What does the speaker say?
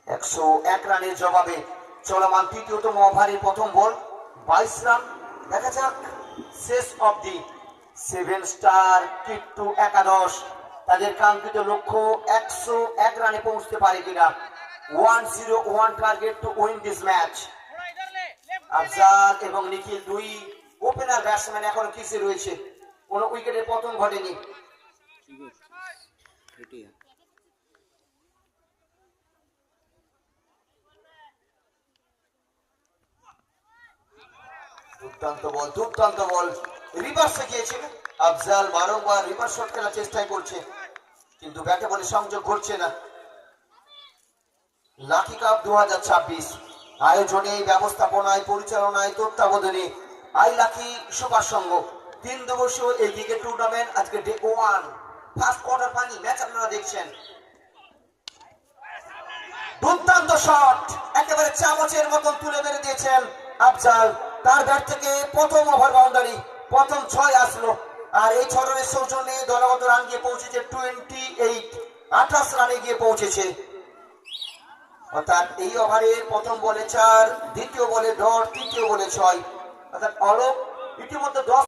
101 রানের জবাবে চলমান তৃতীয়তম ওভারের প্রথম বল 22 রান। দেখা যাক শেষ অবধি 7 স্টার কিট্টু একাদশ তাদের কাঙ্ক্ষিত লক্ষ্য 101 রানে পৌঁছতে পারে কিনা। 101 target to win this match. Afzal এবং নিখিল দুই ওপেনার ব্যাটসম্যান এখনো কিসে রয়েছে, কোন উইকেটের পতন ঘটেনি। দুর্দান্ত বল রিভার্সে গিয়েছিল। আফজাল বারংবার রিভার্স শট খেলার চেষ্টা করছে, কিন্তু ব্যাটে বলে সংযোগ ঘটছে না। লাকি কাপ 2026 আয়োজনে, ব্যবস্থাপনায়, পরিচালনায়, তত্ত্বাবধানে আই লাকি সুপার সংঘ 3 দিবসীয় এই ক্রিকেট টুর্নামেন্ট আজকে day 1 first quarter final match আপনারা দেখছেন। দুর্দান্ত শট একেবারে চামচের মতন তুলে মেরে দিয়েছেন আফজাল। তার ব্যাট থেকে প্রথম ওভার বাউন্ডারি, প্রথম 6 আসলো। আর এই 6 রানের সৌজন্যে দলগত রান গিয়ে পৌঁছেছে 28 রানে গিয়ে পৌঁছেছে। অর্থাৎ এই ওভারের প্রথম বলে 4, দ্বিতীয় বলে ডট, তৃতীয় বলে 6, অর্থাৎ অলক ইতিমধ্যে 10